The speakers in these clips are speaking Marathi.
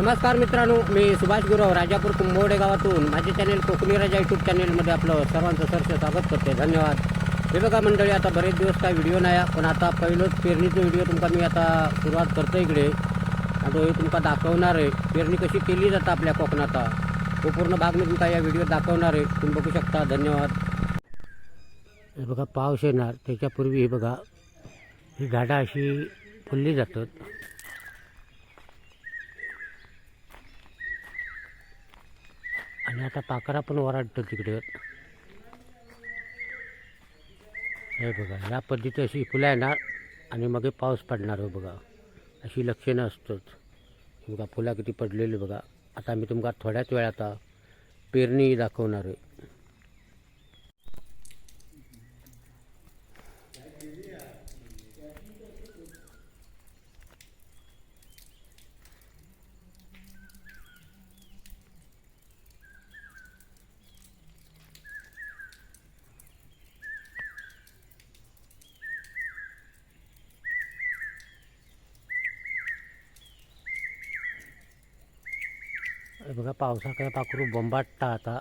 नमस्कार मित्रांनो, मी सुभाष गुरव राजापूर कुंभवडे गावातून माझे चॅनेल कोकणी राजा यूट्यूब चॅनेलमध्ये आपलं सर्वांचं सरसे स्वागत करते. धन्यवाद. हे बघा मंडळी, आता बरेच दिवस काय व्हिडिओ नाही, पण आता पहिलंच पेरणीचं व्हिडिओ तुमका मी आता सुरुवात करतो इकडे. आणि तो तुमका दाखवणार आहे पेरणी कशी केली जातं आपल्या कोकणात. तो पूर्ण भाग मी तुमका या व्हिडिओत दाखवणार आहे, तुम्ही बघू शकता. धन्यवाद. हे बघा पाऊस येणार त्याच्यापूर्वी हे बघा ही झाडं अशी फुलली जातात. आणि आता पाखरा पण ओरडतो तिकडे. हे बघा या पद्धती अशी फुलं येणार आणि मग पाऊस पडणार. बघा अशी लक्षणं असतात. बघा फुलं किती पडलेली बघा. आता मी तुमका थोड्याच वेळात पेरणी दाखवणार आहे. बघा पावसाकडे पाखरू बोंबाटता आता.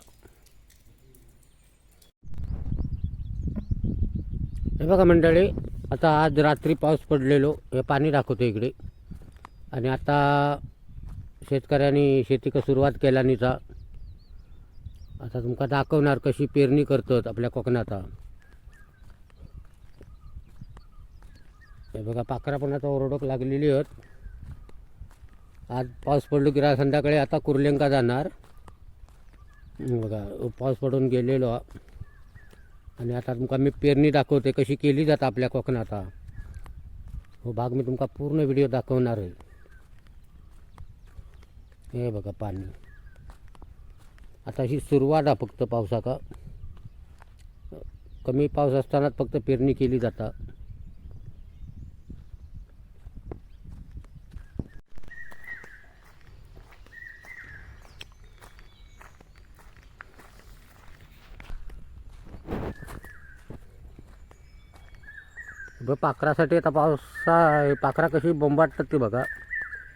हे बघा मंडळी, आता आज रात्री पाऊस पडलेलो हे पाणी दाखवतो इकडे. आणि आता शेतकऱ्यांनी शेतीक सुरुवात केल्यानीचा आता तुमका दाखवणार कशी पेरणी करतात आपल्या कोकणात. हे बघा पाखरा पण आता ओरडोक लागलेली आहेत. आज पाऊस पडलो की संध्याकाळी आता कुर्लेंका जाणार. बघा पाऊस पडून गेलेलो. आणि आता तुमका मी पेरणी दाखवते कशी केली जातं आपल्या कोकणात. हो भाग मी तुमका पूर्ण व्हिडिओ दाखवणार आहे. हे बघा पाणी आता ही सुरुवात आहे फक्त पावसाका. कमी पाऊस असतानाच फक्त पेरणी केली जाता. पाखरासाठी आता पाखरा कशी बोंबाटतात ते बघा.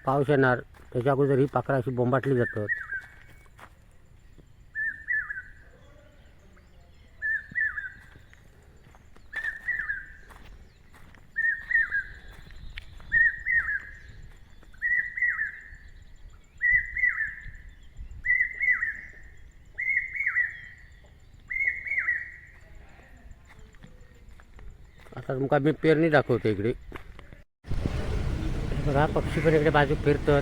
पाऊस येणार त्याच्या अगोदर ही पाखरा अशी बोंबाटली जातात. आता तुमका मी पेरणी दाखवतो इकडे. बघा पक्षी पण इकडे बाजू फिरतात.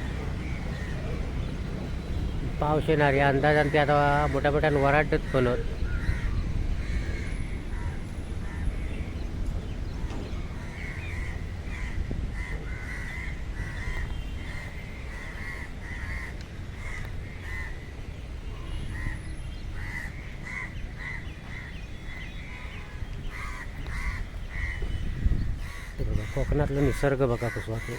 पाऊस येणार या अंदाजाने ते आता मोठ्या मोठ्यानं वराडत पण. कोकणातलं निसर्ग बघा कसं वाटतं.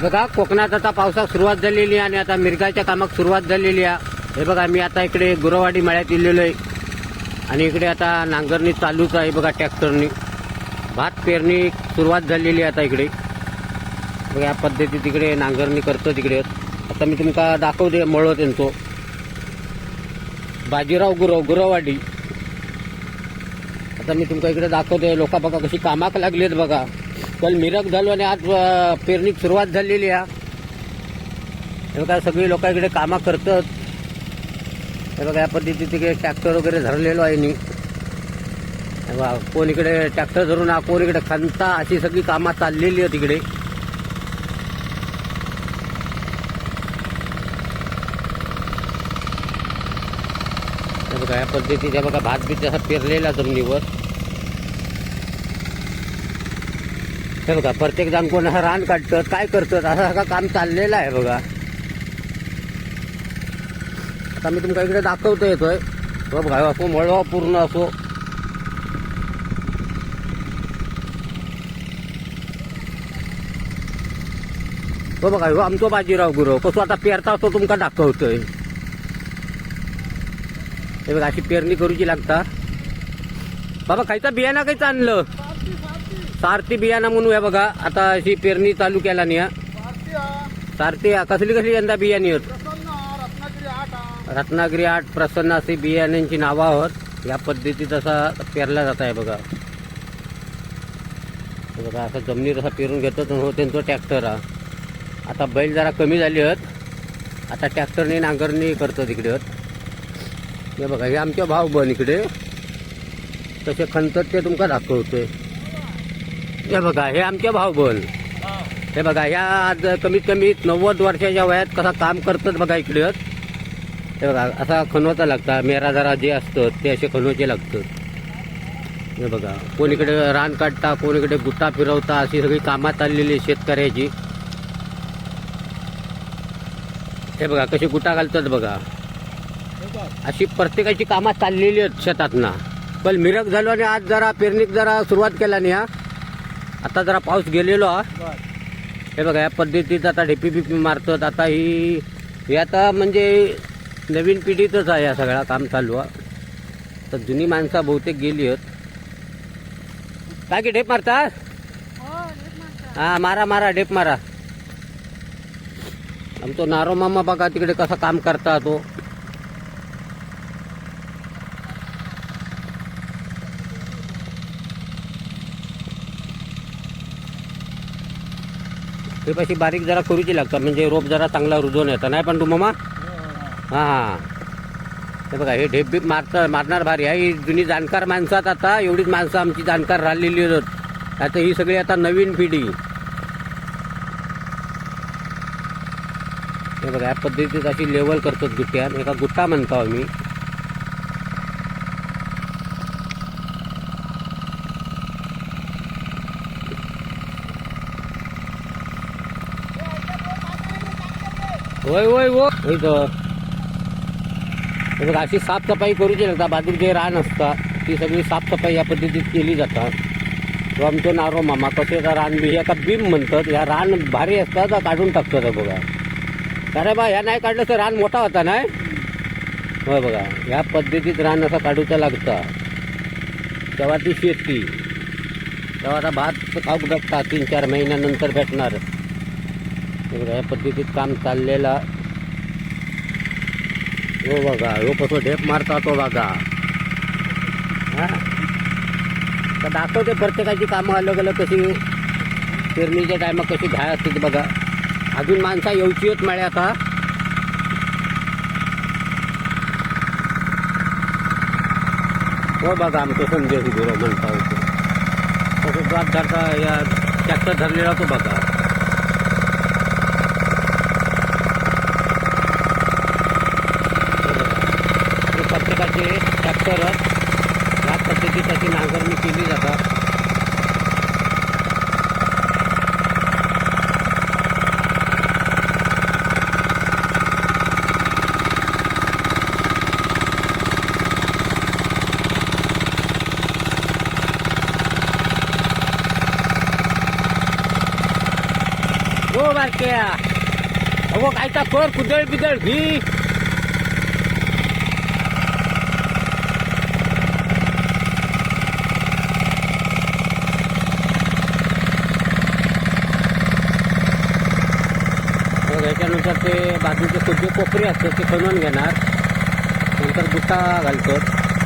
बघा कोकणात आता पावसात सुरुवात झालेली आहे आणि आता मिरगाच्या कामात सुरुवात झालेली आहे. हे बघा मी आता इकडे गुरवाडी मळ्यात इलेलो आहे. आणि इकडे आता नांगरणी चालूच आहे बघा ट्रॅक्टरनी. भात पेरणी सुरुवात झालेली आहे आता इकडे. बघा या पद्धती तिकडे नांगरणी करतो तिकडे. आता मी तुमका दाखवते मळो त्यांचो. बाजीराव गुरववाडी. आता मी तुमका इकडे दाखवतोय. लोक बघा कशी कामाक लागलीत बघा. काल मिरग झालो आणि आज पेरणीक सुरुवात झालेली आहे. हे बघा सगळी लोक इकडे कामा करतात. हे बघा या पद्धतीने तिकडे ट्रॅक्टर वगैरे धरलेलो आहे नी. कोण इकडे ट्रॅक्टर धरून कोण इकडे खंता, अशी सगळी कामं चाललेली आहेत तिकडे. हे बघा या पद्धतीने बघा भात बीत जसा पेरलेला जमिनीवर. हे बघा प्रत्येक जण कोण हा रान काढतात, काय करतात, असं सगळं काम चाललेलं आहे बघा. आता मी तुमका इकडे दाखवतो येतोय. बघा असो मळवा पूर्ण असो. हो बघा हो आमचो बाजीराव गुरव कसं आता पेरता तो तुमका दाखवतोय. हे बघा अशी पेरणी करूची लागता. बाबा खायचा बियाणा काहीच आणलं. सारथी बियाणा म्हणून आहे बघा. आता अशी पेरणी चालू केला नाही. सारथी कसली कसली यंदा बियाणी होत. रत्नागिरी 8 प्रसन्न अशी बियाण्यांची नावं आहोत. या पद्धतीत असा पेरला जात आहे बघा. बघा असं जमिनीत असा पेरून घेतात. हो त्यांचं ट्रॅक्टर हा. आता बैल जरा कमी झाली आहेत. आता ट्रॅक्टरने नांगरणी करतो तिकडे. हे बघा हे आमच्या भाऊ बन इकडे तसे खणतात ते तुमका दाखवतोय. हे बघा हे आमच्या भाऊ बन. हे बघा ह्या आज कमीत कमी 90 वर्षाच्या वयात कसा काम करतात बघा इकडे. हे बघा असा खणवता लागता. मेरा जरा जे असतं ते असे खणवायचे लागतात. हे बघा कोण इकडे रान काढता, कोण इकडे गुट्टा फिरवता, अशी सगळी कामात चाललेली शेतकऱ्याची. हे बघा कशी गुटा घालतात बघा. अशी प्रत्येकाची कामात चाललेली आहेत शेतातना. पण मिरग झालो आणि आज जरा पेरणीक जरा सुरुवात केला नाही. आता जरा पाऊस गेलेलो हा. हे बघा या पद्धतीत आता ढेपी बिपी मारतात. आता ही आता म्हणजे नवीन पिढीतच आहे या सगळा काम चालू आहे. तर जुनी माणसं बहुतेक गेली आहेत. काय की ढेप मारता. हा मारा मारा ढेप मारा. आमचा नारो मामा बघा तिकडे कसा काम करता तो. ते पाशी बारीक जरा करूची लागतात म्हणजे रोप जरा चांगला रुजवून येतं नाही. पण तू मामा हां हे बघा हे ढेप बीप मारणार भारी आहे. ही जुनी जाणकार माणसात आता एवढीच माणसं आमची जाणकार राहिलेली आहेत. आता ही सगळी आता नवीन पिढी. हे बघा या पद्धतीत अशी लेवल करतात गुट्ट्यान. एका गुट्टा म्हणतो आम्ही. होय होय हो इथं हे बघा अशी साफसफाई करूची लागता. बाजूला जे रान असतात ती सगळी साफसफाई या पद्धतीत केली जातात. तो आमचं नारो मामा कसे रान बी एका बीम म्हणतात. या रान भारी असतात काढून टाकतात बघा. अरे बा ह्या नाही काढलं तर रान मोठा होता नाही. होय बघा ह्या पद्धतीत रान असं काढूचं लागतं. तेव्हा ती शेती तेव्हा आता भात खाऊक भेटतात 3-4 महिन्यानंतर भेटणार. हे बघा या पद्धतीत काम चाललेलं. हो बघा हो कसं ढेप मारता तो बघा. हां तर दाखवते प्रत्येकाची कामं अलग अलग कशी पेरणीच्या टायमात कशी घाय असते बघा. अजून माणसा येऊची आहेत मळे आता. हो बघा आमचं संजय गुरव म्हणता होतो तसं द्वार धरता या ट्रॅक्टर धरलेला तो बघा. प्रत्येकाचे ट्रॅक्टर या पद्धतीत त्याची नांगरणी केली जातात. हो बारक्या अगो कायचा कर कुदळ बिदळ घी. त्याच्यानंतर ते बाजूचे सगळे कोपरे असतात ते खणून घेणार. नंतर गुट्टा घालतो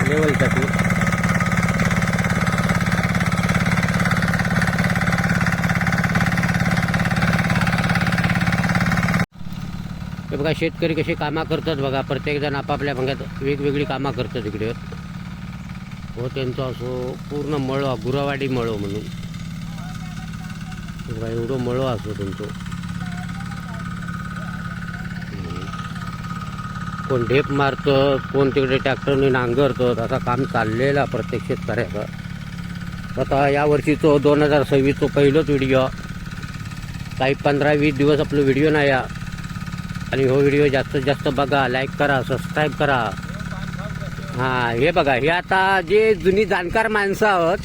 लेवलसाठी. हे बघा शेतकरी कशी कामं करतात बघा. प्रत्येकजण आपापल्या भागात वेगवेगळी कामं करतात इकडे. व त्यांचं असो पूर्ण मळो, गुरावाडी मळो म्हणून बघा एवढं मळो असो त्यांचं. कोण ढेप मारतं, कोण तिकडे ट्रॅक्टरने नांगरतं. असं काम चाललेलं प्रत्येक शेतकऱ्याचं. आता यावर्षीचं 2026चं पहिलंच व्हिडिओ. काही 15-20 दिवस आपलं व्हिडिओ नाही या. आणि हो व्हिडिओ जास्तीत जास्त बघा, लाईक करा, सबस्क्राईब करा. हां हे बघा, हे आता जे जुनी जाणकार माणसं आहोत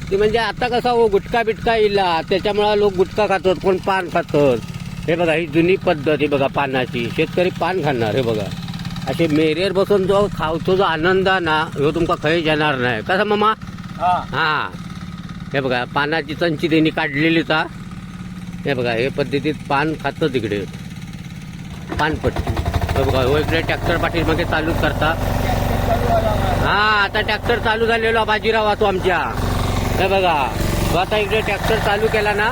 ती म्हणजे आता कसा हो गुटखा बिटका इला त्याच्यामुळं लोक गुटखा खातात, कोण पान खातात. हे बघा ही जुनी पद्धत आहे बघा पानाची. शेतकरी पान खाणार. हे बघा असे मेरेर बसून जो खावतो जो आनंद ना ह्यो तुमका खय येणार नाही. कसा मामा? हां हे बघा पानाची चंची त्यांनी काढलेलीच. हे बघा हे पद्धतीत पान खातं तिकडे पानपट्टी. हे बघा हो इकडे ट्रॅक्टर पाठीमागे चालूच करता. हां आता ट्रॅक्टर चालू झालेलो बाजीराव तो आमच्या. हे बघा तो आता इकडे ट्रॅक्टर चालू केला ना,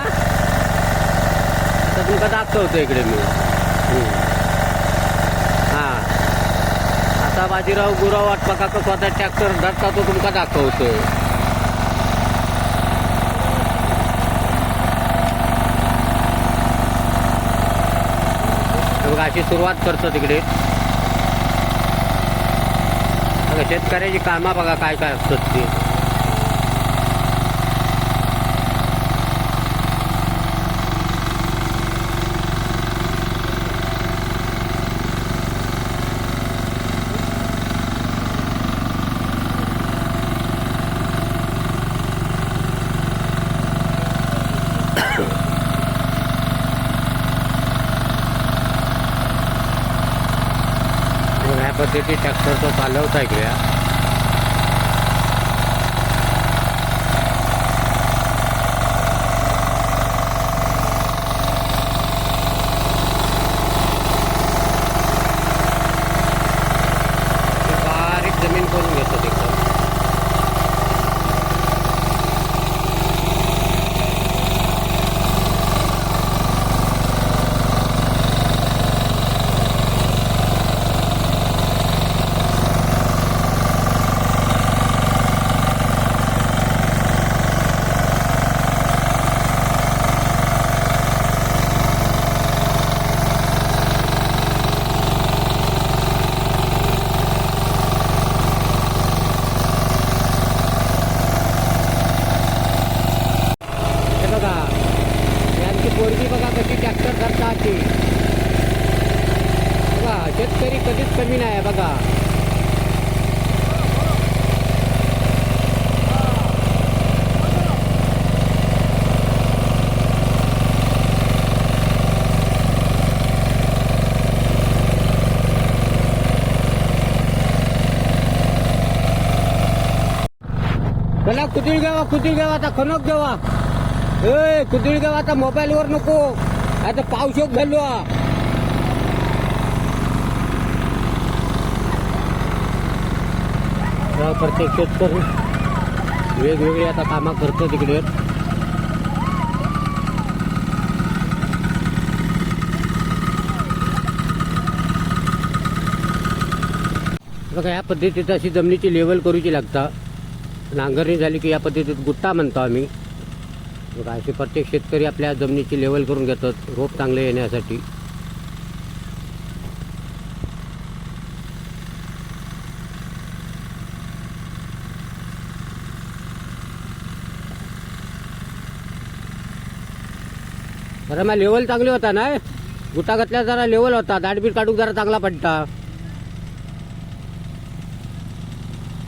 आता तुमका दाखवतो इकडे मी. हां आता बाजीराव गुराव वाट बघा तो स्वतः ट्रॅक्टर धरता तो तुमका दाखवतो. बघा अशी सुरुवात करतो तिकडे. बघा शेतकऱ्याची कामं बघा काय काय असतात ती. ह्या पद्धती ट्रॅक्टर तो चालवता इकडे. बारीक जमीन करून घेतो तिकडं. पोरगी बघा कशी ट्रॅक्टर धरतात ती. बघा शेतकरी कधीच कमी नाही आहे बघा. चला कुदळ घ्यावा आता खनक घ्यावा. ए कुदळ घ्यावा आता मोबाईलवर नको, आता पावशोक घालू. प्रत्येक शेतकरी वेगवेगळे आता कामं करतो तिकडे. बघा ह्या पद्धतीत अशी जमिनीची लेवल करूची लागता. नांगरणी झाली की या पद्धतीत गुट्टा म्हणतो आम्ही. बघा असे प्रत्येक शेतकरी आपल्या जमिनीची लेवल करून घेतात रोप चांगले येण्यासाठी. जरा मग लेवल चांगली होता ना, गुट्टा घातल्या जरा लेवल होता, दाटबीट काढून जरा चांगला पडता.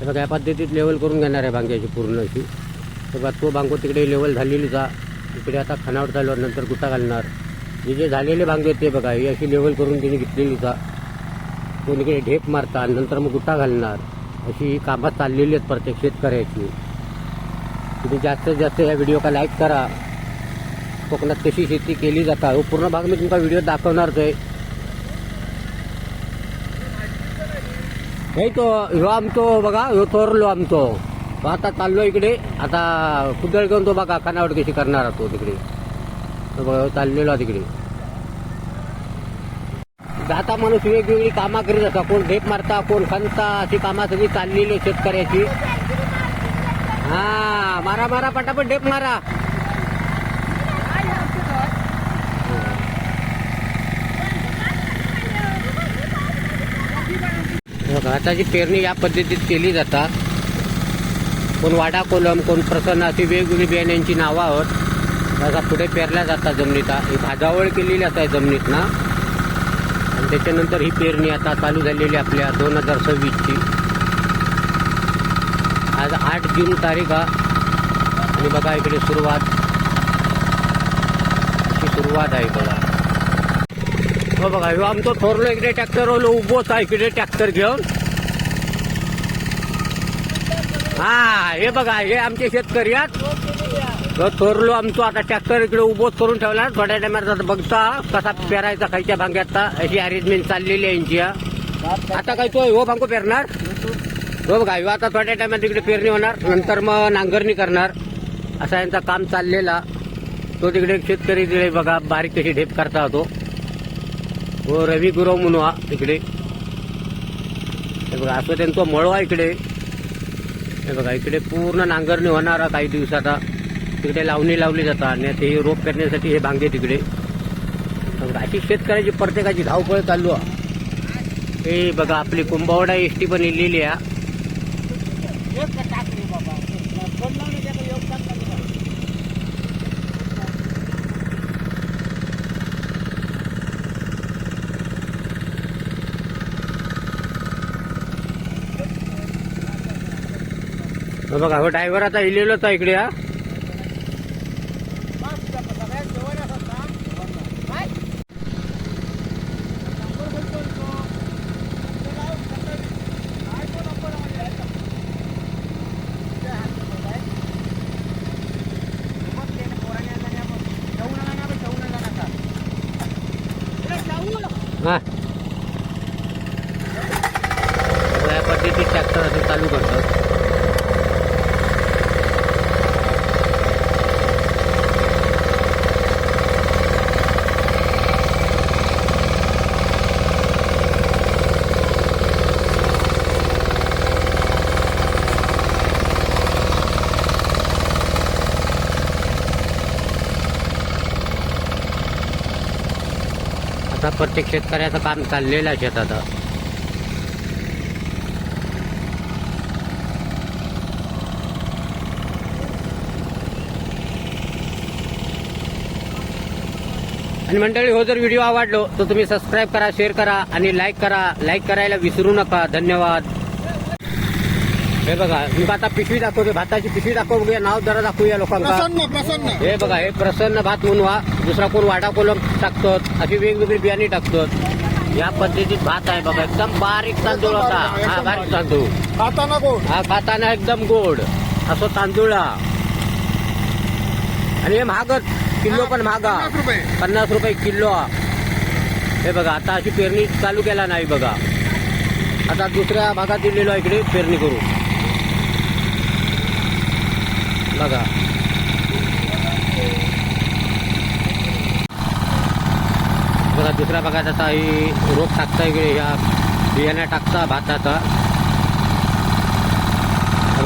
बघा या पद्धतीत लेवल करून घेणार आहे भांग्याची पूर्ण अशी. बघा तो भांगो तिकडे लेवल झालेली जा, इकडे आता खानावर चालू नंतर गुट्टा घालणार. जे झालेले भांगे ते बघा ही अशी लेवल करून तिने घेतलेली जा. कोण इकडे ढेप मारतात नंतर मग गुट्टा घालणार. अशी ही कामं चाललेली आहेत प्रत्येक शेतकऱ्याची. तुम्ही जास्तीत जास्त या व्हिडिओला लाईक करा. कोकणात कशी शेती केली जाता हो पूर्ण भाग मी तुमचा व्हिडिओ दाखवणारच आहे. हे तो ह्यो आमचो बघा, ह्यो थोरलो आमचो. तो आता चाललो इकडे. आता कुदळ घेऊन तो बघा खानावट कशी करणार तो तिकडे. तो बघा चाललेलो तिकडे. जाता माणूस वेगवेगळी कामं करीत असता. कोण ढेप मारता, कोण खणता, अशी कामं सगळी चाललेली शेतकऱ्याची. हा मारा मारा पटापट ढेप मारा. भाताची पेरणी या पद्धतीत केली जातात. कोण वाडा कोलम, कोण प्रसन्न अशी वेगवेगळी बियाण्यांची नावं आहोत. त्याचा पुढे पेरल्या जातात जमिनीता. ही भाजावळ केलेली असते जमिनीत ना. आणि त्याच्यानंतर ही पेरणी आता चालू झालेली आपल्या 2026ची. आज 8 जून तारीख आणि बघा इकडे सुरुवात आहे बघा. हो बघा ह्यो आमचं थोरलो इकडे ट्रॅक्टर उभोच आहे इकडे ट्रॅक्टर घेऊन. हा हे बघा हे आमचे शेतकरी आहेत. थोरलो आमचो आता ट्रॅक्टर इकडे उभोच करून ठेवला. थोड्या टायमात बघता कसा पेरायचा खायच्या भांग्याचा अशी अरेंजमेंट चाललेली आहे यांची. आता काय तो हो भांगो पेरणार. हो बघा ह्यो आता थोड्या टायमात इकडे पेरणी होणार. नंतर मग नांगरणी करणार. असा यांचा काम चाललेला. तो तिकडे शेतकरी तिकडे बघा बारीक कशी ढेप करता होतो. हो रवी गुरव म्हणून इकडे. हे बघा असं त्यांचं मळवा इकडे. हे बघा इकडे पूर्ण नांगरणी होणार काही दिवसात. तिकडे लावणी लावली जातात आणि ते रोप करण्यासाठी हे भांगे तिकडे. अशी शेतकऱ्याची प्रत्येकाची धावपळ चालू आहे. हे बघा आपली कुंभवडा एसटी पण इलेली आहे. बघा हो ड्रायव्हर आता इलेलोच आहे इकडे. हा या पद्धतीत ट्रॅक्टर असे चालू करतात. आता प्रत्येक शेतकऱ्याचं काम चाललेलं आहे शेतात. आणि मंडळी हो जर व्हिडिओ आवडलो तर तुम्ही सबस्क्राईब करा, शेअर करा आणि लाईक करा. लाईक करायला विसरू नका. धन्यवाद. हे बघा मी आता पिशवी दाखवतो. भाताची पिशवी दाखव बघूया. नाव जरा दाखवूया लोकांना. हे बघा हे प्रसन्न भात म्हणून दुसरा कोण वाडा कोलम टाकतात. अशी वेगवेगळी बियाणी टाकतात. या पद्धतीत भात आहे बघा. एकदम बारीक तांदूळ होता. हा बारीक तांदूळ खाताना गोड. हा खाताना एकदम गोड असं तांदूळ. आणि हे महागच किलो पण महागा 50 रुपये किलो. हे बघा आता अशी पेरणी चालू केला नाही बघा. आता दुसऱ्या भागात दिलेलो आहे इकडे पेरणी करू बघा. बघा दुसऱ्या भागात आता ही रोप टाकता इकडे. ह्या बियाण्या टाकता भाताचा.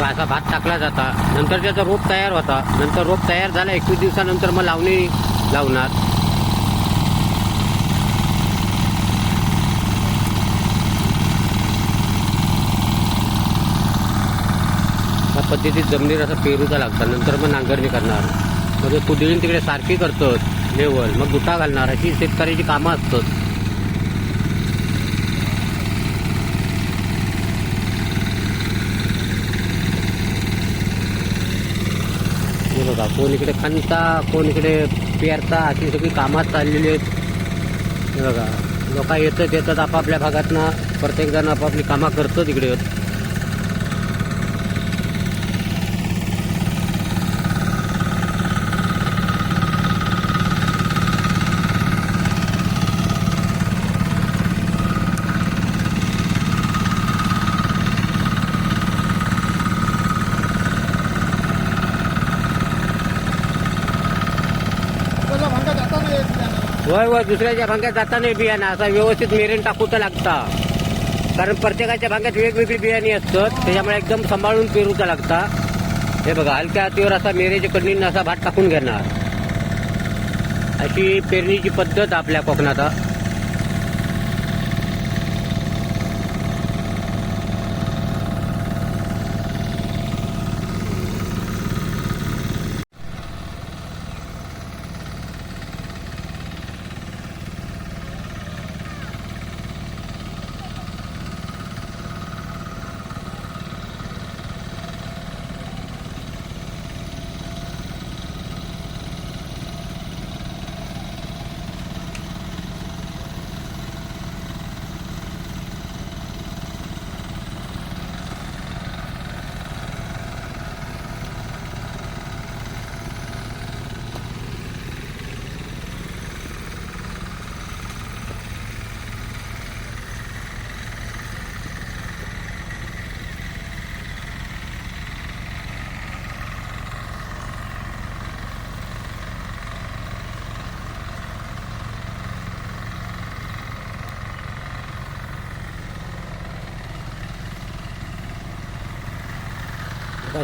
असा भात टाकला जाता. नंतर त्याचा रोप तयार होता. नंतर रोप तयार झाला 21 दिवसानंतर मग लावणी लावणार. त्या पद्धतीत जमिनीत असं पेरूचा लागतात. नंतर मग नांगरणी करणार. म्हणजे कुदळीन तिकडे सारखी करतात लेवल. मग गुटा घालणार. अशी शेतकऱ्याची कामं असतात. बघा कोण इकडे खणता, कोण इकडे पेरता. अशी सगळी कामात चाललेली आहेत. बघा लोक येतात आपापल्या भागातनं. प्रत्येक जण आपापली कामं करतो तिकडे. वय वय दुसऱ्याच्या भांग्यात जाता नाही बियाणं असा व्यवस्थित मेरेन टाकू तर लागता, कारण प्रत्येकाच्या भांग्यात वेगवेगळी बियाणी असतात, त्याच्यामुळे एकदम सांभाळून पेरूचा लागता. हे बघा हलक्या हातीवर असा मेरेच्या कडनीनं असा भात टाकून घेणार. अशी पेरणीची पद्धत आपल्या कोकणात.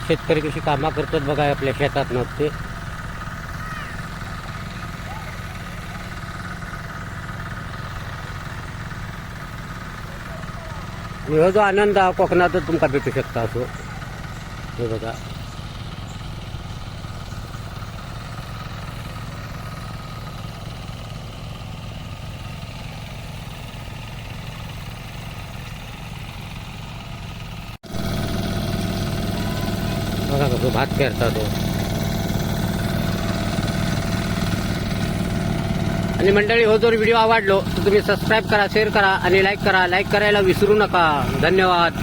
शेतकरी कशी कामं करतात बघा आपल्या शेतात नसते. ह्यो जो आनंद हा कोकणातच तुमका भेटू शकता. असो हे बघा बघा कसं भात पेरता तो. आणि मंडळी हो जर व्हिडिओ आवडलो तर तुम्ही सबस्क्राईब करा, शेअर करा आणि लाईक करा. लाईक करायला विसरू नका. धन्यवाद.